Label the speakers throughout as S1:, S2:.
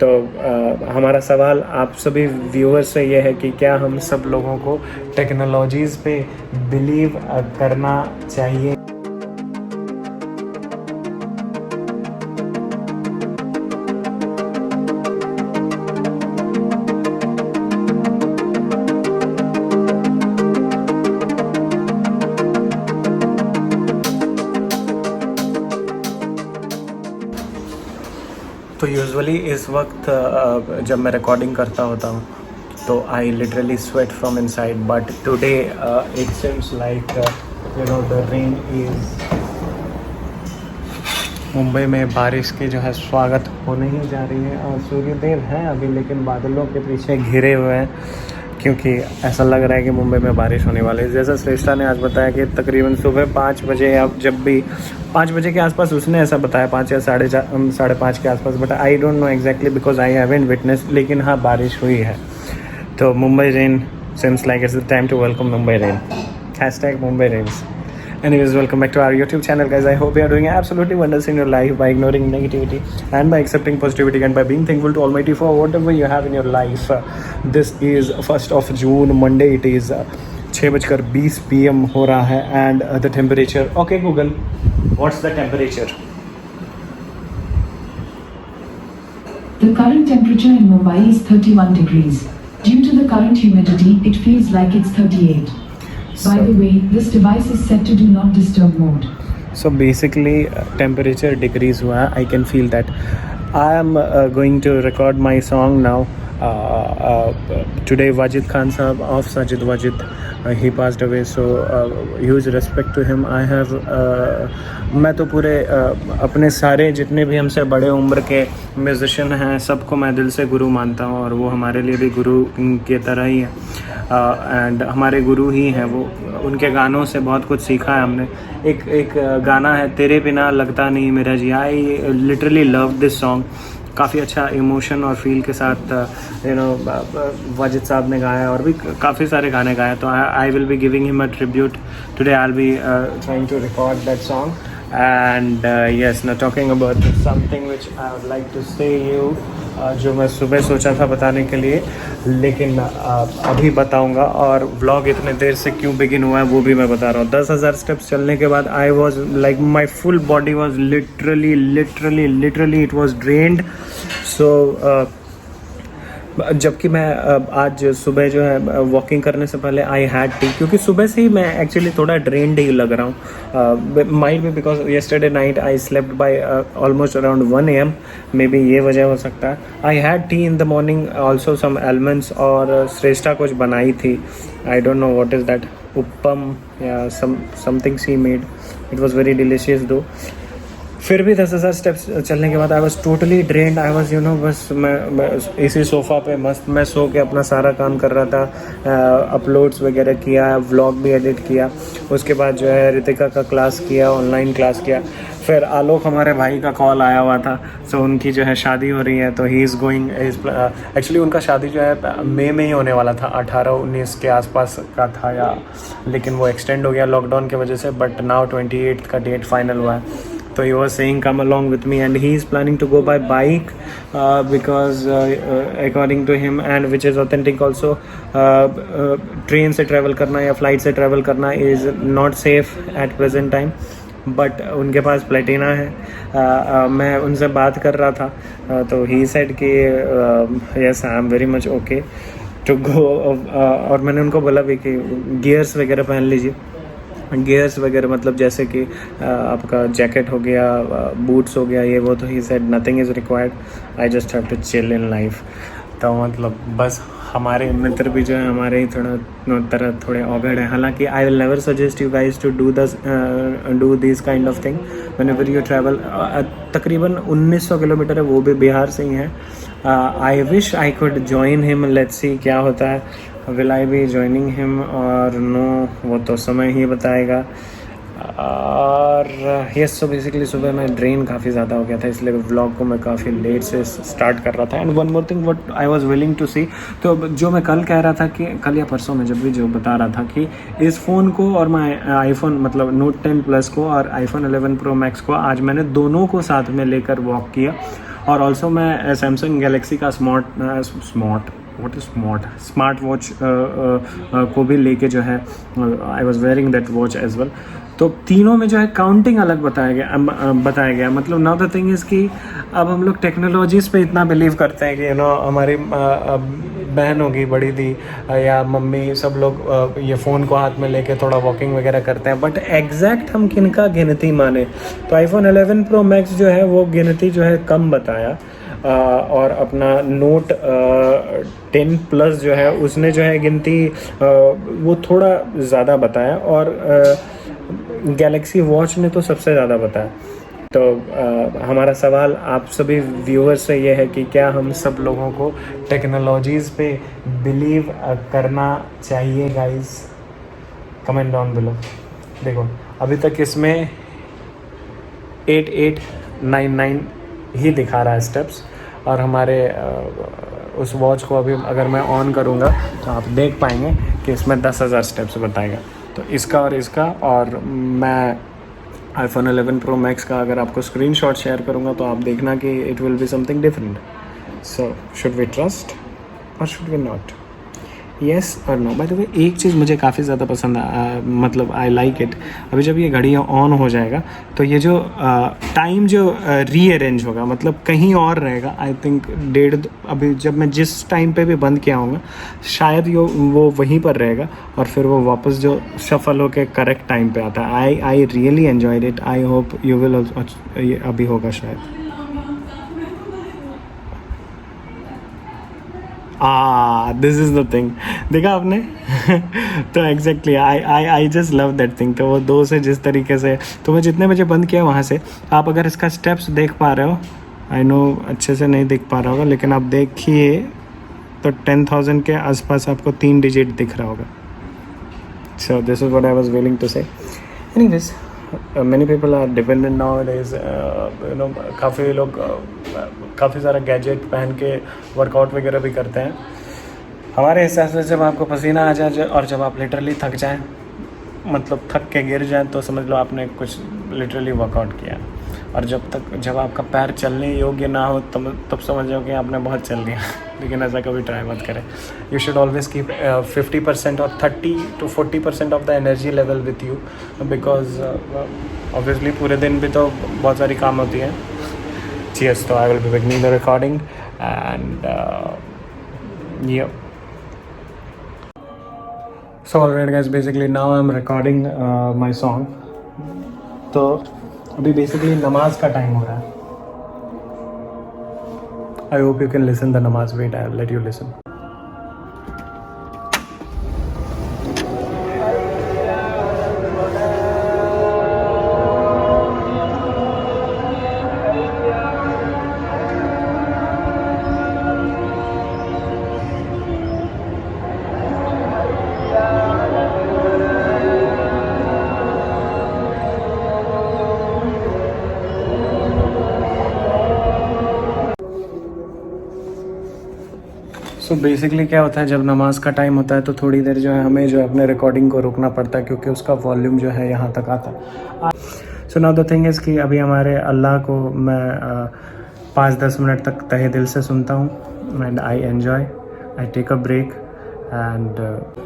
S1: तो हमारा सवाल आप सभी व्यूअर्स से ये है कि क्या हम सब लोगों को टेक्नोलॉजीज़ पे बिलीव करना चाहिए। तो यूजुअली इस वक्त जब मैं रिकॉर्डिंग करता होता हूँ तो I literally sweat from inside, but today it seems like the rain is Mumbai में बारिश की जो है स्वागत होने ही जा रही है। और सूर्यदेव हैं अभी, लेकिन बादलों के पीछे घिरे हुए हैं क्योंकि ऐसा लग रहा है कि मुंबई में बारिश होने वाली है। जैसा श्रेष्ठा ने आज बताया कि तकरीबन सुबह 5 बजे या जब भी 5 बजे के आसपास उसने ऐसा बताया, 5 या साढ़े पाँच के आसपास, but I don't know exactly because I haven't witness. लेकिन हाँ, बारिश हुई है। तो Mumbai rain seems like it's the time to welcome Mumbai rain. #Mumbai rains. Anyways, welcome back to our YouTube channel, guys. I hope you are doing absolutely wonders in your life by ignoring negativity and by accepting positivity and by being thankful to Almighty for whatever you have in your life. This is 1st of June, Monday. It is 6:20 PM हो रहा है and the temperature. Okay, Google, what's the temperature?
S2: The current temperature in Mumbai is 31 degrees. Due to the current humidity, it feels like it's 38. By the way, this device is set to do not disturb mode.
S1: So basically, temperature decrease हुआ है. I can feel that. I am going to record my song now. Today, Wajid Khan Sahab of Sajid Wajid, he passed away. So huge respect to him. I have मैं तो पूरे अपने सारे जितने भी हमसे बड़े उम्र के म्यूज़िशियन हैं सबको मैं दिल से गुरु मानता हूँ, और वो हमारे लिए भी गुरु की तरह ही है। एंड हमारे गुरु ही हैं वो। उनके गानों से बहुत कुछ सीखा है हमने। एक गाना है, तेरे बिना लगता नहीं मेरा जी। I literally love this song. काफ़ी अच्छा इमोशन और फील के साथ वाजिद साहब ने गाया, और भी काफ़ी सारे गाने गाए। तो I will be giving him a tribute today. I will be trying to record that song and yes, now talking about something which I would like to say you, जो मैं सुबह सोचा था बताने के लिए, लेकिन अभी बताऊंगा। और व्लॉग इतने देर से क्यों बिगिन हुआ है वो भी मैं बता रहा हूँ। 10,000 स्टेप्स चलने के बाद I was like my full body was literally it was drained. So जबकि मैं आज सुबह जो है वॉकिंग करने से पहले आई हैड टी, क्योंकि सुबह से ही मैं एक्चुअली थोड़ा ड्रेन्ड ही लग रहा हूँ। Might be because yesterday night I slept by almost around 1 AM, may be ये वजह हो सकता है। I had tea in the morning, also some almonds, और श्रेष्ठा कुछ बनाई थी। I don't know what is that, uttapam या something she made. It was very delicious though. फिर भी 10,000 स्टेप्स चलने के बाद I was totally drained. I was बस मैं इसी सोफ़ा पे मस्त मैं सो के अपना सारा काम कर रहा था। अपलोड्स वगैरह किया, व्लॉग भी एडिट किया। उसके बाद जो है रितिका का क्लास किया, ऑनलाइन क्लास किया। फिर आलोक हमारे भाई का कॉल आया हुआ था। सो उनकी जो है शादी हो रही है, तो ही इज़ गोइंग एक्चुअली उनका शादी जो है मई में ही होने वाला था, 18-19 के आसपास का था या, लेकिन वो एक्सटेंड हो गया लॉकडाउन की वजह से। बट नाउ 28 का डेट फाइनल हुआ है। So he was saying come along with me, and he is planning to go by bike because according to him, and which is authentic also, train से travel करना या flight से travel करना is not safe at present time. But उनके पास Platina है। मैं उनसे बात कर रहा था, तो ही सेड कि yes I am very much okay to go. और मैंने उनको बोला भी कि गियर्स वगैरह पहन लीजिए। गियर्स वगैरह मतलब जैसे कि आपका जैकेट हो गया, बूट्स हो गया, ये वो। तो he said nothing is required, I just have to chill in life. तो मतलब बस हमारे मित्र भी जो है हमारे ही तरह थोड़े ऑगड है। हालांकि I will never suggest you guys to do this kind of thing whenever you travel. तकरीबन 1900 किलोमीटर है, वो भी बिहार से ही है। I wish I could join him, let's see क्या होता है। Will I be joining him और नो, वो तो समय ही बताएगा। और यस, सो बेसिकली सुबह मैं ड्रेन काफ़ी ज़्यादा हो गया था, इसलिए व्लॉग को मैं काफ़ी लेट से स्टार्ट कर रहा था। And one more thing what I was willing to see, तो जो मैं कल कह रहा था कि कल या परसों में जब भी जो बता रहा था कि इस फ़ोन को और मैं आईफोन मतलब Note 10 Plus को और iPhone 11 Pro Max को आज मैंने दोनों को साथ में लेकर वॉक किया। और ऑल्सो मैं सैमसंग गैलेक्सी का स्मार्ट वॉच को भी लेके जो है I was wearing that watch as well. तो तीनों में जो है काउंटिंग अलग बताया गया। मतलब नाउ द थिंग इज़ कि अब हम लोग टेक्नोलॉजीज़ पे इतना बिलीव करते हैं कि हमारी बहन होगी, बड़ी दी या मम्मी, सब लोग ये फ़ोन को हाथ में लेके थोड़ा वॉकिंग वगैरह करते हैं, बट एग्जैक्ट हम किनका गिनती माने तो आईफोन 11 प्रो मैक्स जो है वो गिनती जो है कम बताया, और अपना नोट 10 प्लस जो है उसने जो है गिनती वो थोड़ा ज़्यादा बताया, और गैलेक्सी वॉच ने तो सबसे ज़्यादा बताया। तो हमारा सवाल आप सभी व्यूअर्स से ये है कि क्या हम सब लोगों को टेक्नोलॉजीज़ पे बिलीव करना चाहिए गाइस? Comment down below. देखो अभी तक इसमें 8899 ही दिखा रहा है स्टेप्स, और हमारे उस वॉच को अभी अगर मैं ऑन करूँगा तो आप देख पाएंगे कि इसमें 10,000 स्टेप्स बताएगा। तो इसका और इसका, और मैं आईफोन 11 प्रो मैक्स का अगर आपको स्क्रीनशॉट शेयर करूँगा तो आप देखना कि it will be something different. So should we trust और शुड वी नॉट? येस और नो। बाय द वे एक चीज़ मुझे काफ़ी ज़्यादा पसंद मतलब आई लाइक इट। अभी जब ये घड़ी ऑन हो जाएगा तो ये जो टाइम जो रीअरेंज होगा, मतलब कहीं और रहेगा। आई थिंक अभी जब मैं जिस टाइम पे भी बंद किया होगा शायद वो वहीं पर रहेगा, और फिर वो वापस जो शफल होके करेक्ट टाइम पे आता है। I really enjoyed it. I hope you will also. ये अभी होगा शायद। This is the thing. देखा आपने? तो exactly I just love that thing. तो वो 2 से जिस तरीके से, तो मैं जितने बजे बंद किया वहाँ से, आप अगर इसका स्टेप्स देख पा रहे हो, आई नो अच्छे से नहीं दिख पा रहा होगा, लेकिन आप देखिए तो 10,000 के आसपास आपको 3 डिजिट दिख रहा होगा। So this is what I was willing to say. Anyways, many people are dependent nowadays, काफ़ी लोग काफ़ी सारा गैजेट पहन के वर्कआउट वगैरह भी करते हैं। हमारे हिसाब से जब आपको पसीना आ जाए और जब आप लिटरली थक जाएं, मतलब थक के गिर जाएं, तो समझ लो आपने कुछ लिटरली वर्कआउट किया। और जब आपका पैर चलने योग्य ना हो तब समझ जाओ कि आपने बहुत चल लिया। लेकिन ऐसा कभी ट्राई मत करें। यू शुड ऑलवेज कीप 50% और 30 to 40% of the energy level with you, because obviously पूरे दिन भी तो बहुत सारी काम होती है। चीयर्स। तो I will be beginning the recording and so alright guys, basically now I am recording my song. तो अभी बेसिकली नमाज का टाइम हो रहा है। I hope you can listen the namaz. Wait, I let you listen. So basically क्या होता है, जब नमाज का टाइम होता है तो थोड़ी देर जो है हमें जो है अपने रिकॉर्डिंग को रोकना पड़ता है, क्योंकि उसका वॉल्यूम जो है यहाँ तक आता है। So now the thing is कि अभी हमारे अल्लाह को मैं 5-10 मिनट तक तहे दिल से सुनता हूँ, and I enjoy. I take a break and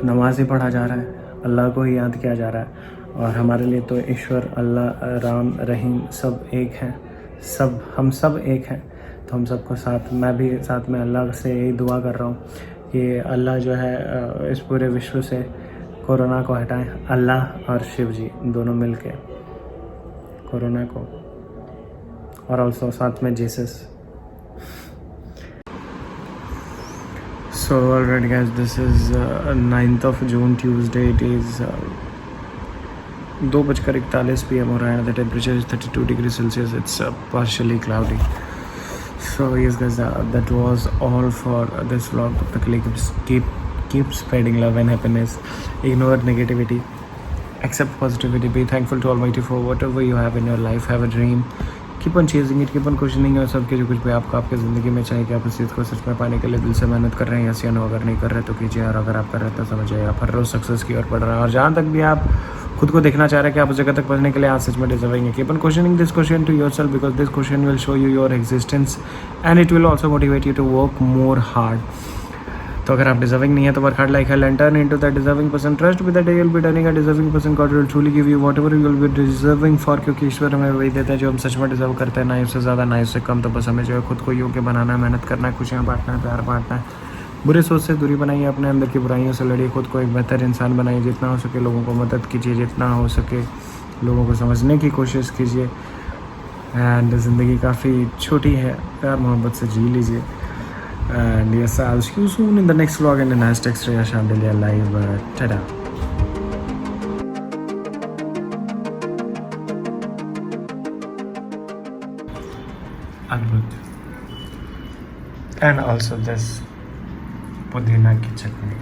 S1: नमाज ही पढ़ा जा रहा है, अल्लाह को ही याद किया जा रहा है। और हमारे लिए तो ईश्वर, अल्लाह, राम, रहीम सब एक हैं, हम सब एक हैं। तो हम सबको साथ, मैं भी साथ में अल्लाह से यही दुआ कर रहा हूँ कि अल्लाह जो है इस पूरे विश्व से कोरोना को हटाएं। अल्लाह और शिव जी दोनों मिल के कोरोना को, और ऑल्सो साथ में Jesus. So alright guys, this is 9th of June, Tuesday. It is 2:41 PM हो रहा है। The temperature is 32 degrees Celsius. It's partially cloudy. So yes guys, that was all for this vlog. तब तक के लिए keep spreading love and happiness. Ignore negativity, accept positivity, be thankful to Almighty for whatever you have in your life. Have a dream, keep on chasing it, keep on questioning yourself कि जो कुछ भी आपको आपकी ज़िंदगी में चाहिए कि आप उस चीज़ को सच में पाने के लिए दिल से मेहनत कर रहे हैं, यस या नो। अगर नहीं कर रहे तो कीजिए, और अगर आप कर रहे हैं तो समझिए आप हर रोज़ सक्सेस की ओर बढ़ रहे हैं। और जहाँ तक भी आप खुद को देखना चाह रहा है कि आप उस जगह तक पहुंचने के लिए आज सच में डिजर्विंग है. Keep on questioning this question to yourself because this question will show you your existence and it will also motivate you to work more hard. तो अगर आप डिजर्विंग नहीं है तो work hard like hell and turn into that deserving person. Trust with that you will be turning a deserving person. God will truly give you whatever you will be deserving for. क्योंकि ईश्वर हमें वही देता है जो हम सच में deserve करते हैं, ना उससे ज़्यादा ना उससे कम. तो बस हमें जो है खुद को योग्य बनाना है, मेहनत करना है, खुशियाँ बांटना है, प्यार बांटना है. बुरे सोच से दूरी बनाइए, अपने अंदर की बुराइयों से लड़िए, खुद को एक बेहतर इंसान बनाइए. जितना हो सके लोगों को मदद कीजिए, जितना हो सके लोगों को समझने की कोशिश कीजिए. एंड ज़िंदगी काफ़ी छोटी है, प्यार मोहब्बत से जी लीजिए. And yes, I'll see you soon in the next vlog and the next extra Shamdelia live. Ta-da. Adbhut. And also this pudina ki chutney.